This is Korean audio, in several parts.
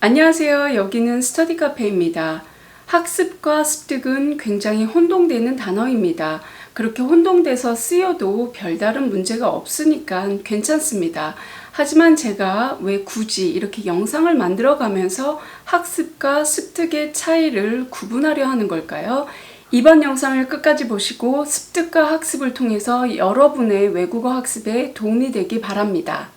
안녕하세요. 여기는 스터디 카페입니다. 학습과 습득은 굉장히 혼동되는 단어입니다. 그렇게 혼동돼서 쓰여도 별다른 문제가 없으니까 괜찮습니다. 하지만 제가 왜 굳이 이렇게 영상을 만들어 가면서 학습과 습득의 차이를 구분하려 하는 걸까요? 이번 영상을 끝까지 보시고 습득과 학습을 통해서 여러분의 외국어 학습에 도움이 되기 바랍니다.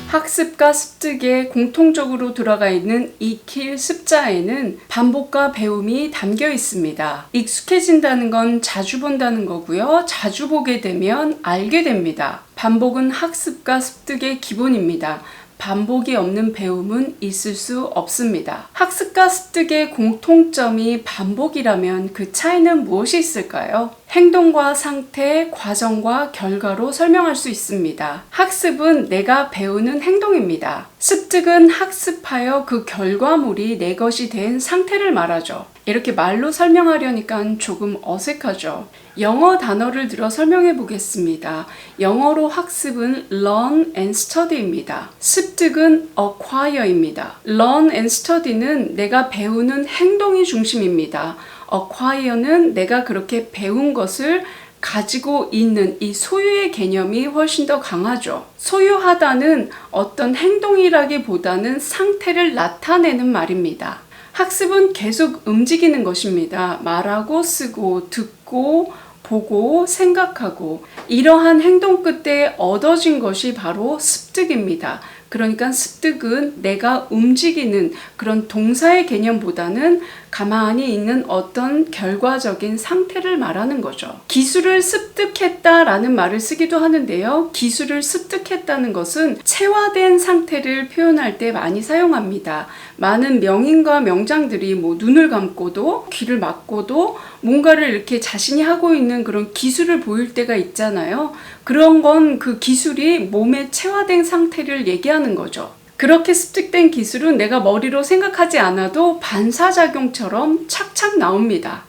학습과 습득에 공통적으로 들어가 있는 익힐 습자에는 반복과 배움이 담겨 있습니다. 익숙해진다는 건 자주 본다는 거고요. 자주 보게 되면 알게 됩니다. 반복은 학습과 습득의 기본입니다. 반복이 없는 배움은 있을 수 없습니다. 학습과 습득의 공통점이 반복이라면 그 차이는 무엇이 있을까요? 행동과 상태, 과정과 결과로 설명할 수 있습니다. 학습은 내가 배우는 행동입니다. 습득은 학습하여 그 결과물이 내 것이 된 상태를 말하죠. 이렇게 말로 설명하려니까 조금 어색하죠. 영어 단어를 들어 설명해 보겠습니다. 영어로 학습은 learn and study입니다. 습득은 acquire입니다. learn and study는 내가 배우는 행동이 중심입니다. acquire는 내가 그렇게 배운 것을 가지고 있는 이 소유의 개념이 훨씬 더 강하죠. 소유하다는 어떤 행동이라기보다는 상태를 나타내는 말입니다. 학습은 계속 움직이는 것입니다. 말하고 쓰고 듣고 보고 생각하고 이러한 행동 끝에 얻어진 것이 바로 습득입니다. 그러니까 습득은 내가 움직이는 그런 동사의 개념보다는 가만히 있는 어떤 결과적인 상태를 말하는 거죠. 기술을 습득했다라는 말을 쓰기도 하는데요. 기술을 습득했다는 것은 체화된 상태를 표현할 때 많이 사용합니다. 많은 명인과 명장들이 눈을 감고도 귀를 막고도 뭔가를 이렇게 자신이 하고 있는 그런 기술을 보일 때가 있잖아요. 그런 건 그 기술이 몸에 체화된 상태를 얘기하는 거죠. 그렇게 습득된 기술은 내가 머리로 생각하지 않아도 반사작용처럼 착착 나옵니다.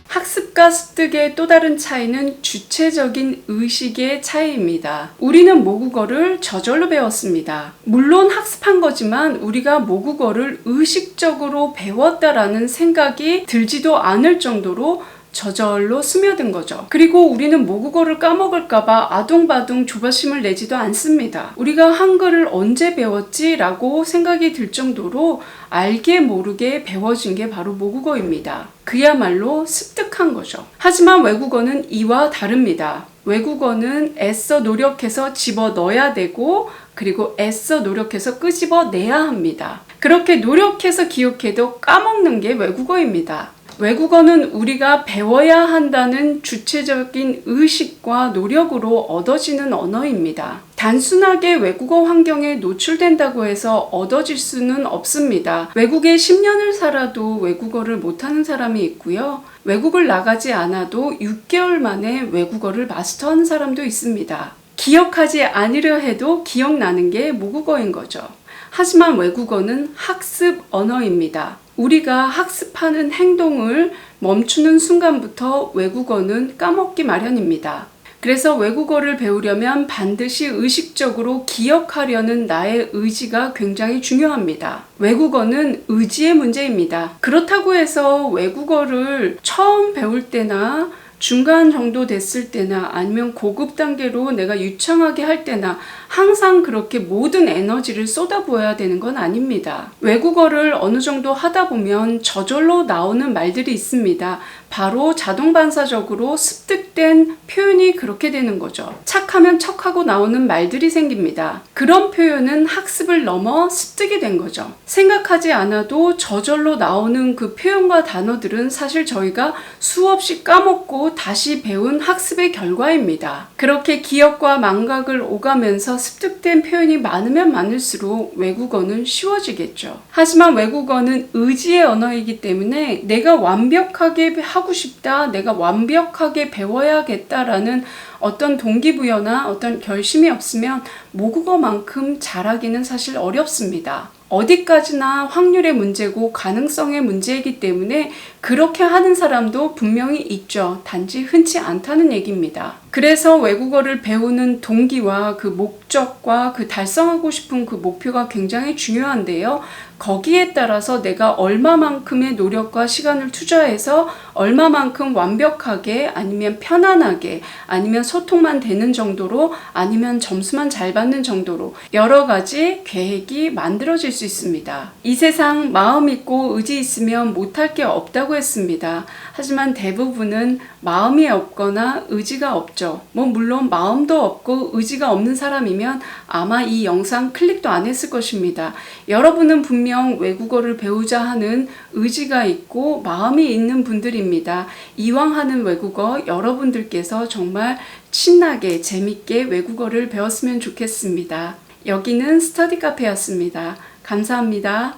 학습과 습득의 또 다른 차이는 주체적인 의식의 차이입니다. 우리는 모국어를 저절로 배웠습니다. 물론 학습한 거지만 우리가 모국어를 의식적으로 배웠다라는 생각이 들지도 않을 정도로 저절로 스며든 거죠. 그리고 우리는 모국어를 까먹을까봐 아둥바둥 조바심을 내지도 않습니다. 우리가 한글을 언제 배웠지? 라고 생각이 들 정도로 알게 모르게 배워진 게 바로 모국어입니다. 그야말로 습득한 거죠. 하지만 외국어는 이와 다릅니다. 외국어는 애써 노력해서 집어넣어야 되고 그리고 애써 노력해서 끄집어내야 합니다. 그렇게 노력해서 기억해도 까먹는 게 외국어입니다. 외국어는 우리가 배워야 한다는 주체적인 의식과 노력으로 얻어지는 언어입니다. 단순하게 외국어 환경에 노출된다고 해서 얻어질 수는 없습니다. 외국에 10년을 살아도 외국어를 못하는 사람이 있고요. 외국을 나가지 않아도 6개월 만에 외국어를 마스터하는 사람도 있습니다. 기억하지 않으려 해도 기억나는 게 모국어인 거죠. 하지만 외국어는 학습 언어입니다. 우리가 학습하는 행동을 멈추는 순간부터 외국어는 까먹기 마련입니다. 그래서 외국어를 배우려면 반드시 의식적으로 기억하려는 나의 의지가 굉장히 중요합니다. 외국어는 의지의 문제입니다. 그렇다고 해서 외국어를 처음 배울 때나 중간 정도 됐을 때나 아니면 고급 단계로 내가 유창하게 할 때나 항상 그렇게 모든 에너지를 쏟아부어야 되는 건 아닙니다. 외국어를 어느 정도 하다 보면 저절로 나오는 말들이 있습니다. 바로 자동반사적으로 습득된 표현이 그렇게 되는 거죠. 착하면 척하고 나오는 말들이 생깁니다. 그런 표현은 학습을 넘어 습득이 된 거죠. 생각하지 않아도 저절로 나오는 그 표현과 단어들은 사실 저희가 수없이 까먹고 다시 배운 학습의 결과입니다. 그렇게 기억과 망각을 오가면서 습득된 표현이 많으면 많을수록 외국어는 쉬워지겠죠. 하지만 외국어는 의지의 언어이기 때문에 내가 완벽하게 하고 싶다, 내가 완벽하게 배워야겠다라는 어떤 동기부여나 어떤 결심이 없으면 모국어만큼 잘하기는 사실 어렵습니다. 어디까지나 확률의 문제고 가능성의 문제이기 때문에 그렇게 하는 사람도 분명히 있죠. 단지 흔치 않다는 얘기입니다. 그래서 외국어를 배우는 동기와 그 목적과 그 달성하고 싶은 그 목표가 굉장히 중요한데요. 거기에 따라서 내가 얼마만큼의 노력과 시간을 투자해서 얼마만큼 완벽하게 아니면 편안하게 아니면 소통만 되는 정도로 아니면 점수만 잘 받는 정도로 여러 가지 계획이 만들어질 수 있습니다. 이 세상 마음 있고 의지 있으면 못할 게 없다고 했습니다. 하지만 대부분은 마음이 없거나 의지가 없죠. 물론 마음도 없고 의지가 없는 사람이면 아마 이 영상 클릭도 안 했을 것입니다. 여러분은 분명 외국어를 배우자 하는 의지가 있고 마음이 있는 분들입니다. 이왕 하는 외국어 여러분들께서 정말 신나게 재밌게 외국어를 배웠으면 좋겠습니다. 여기는 스터디 카페였습니다. 감사합니다.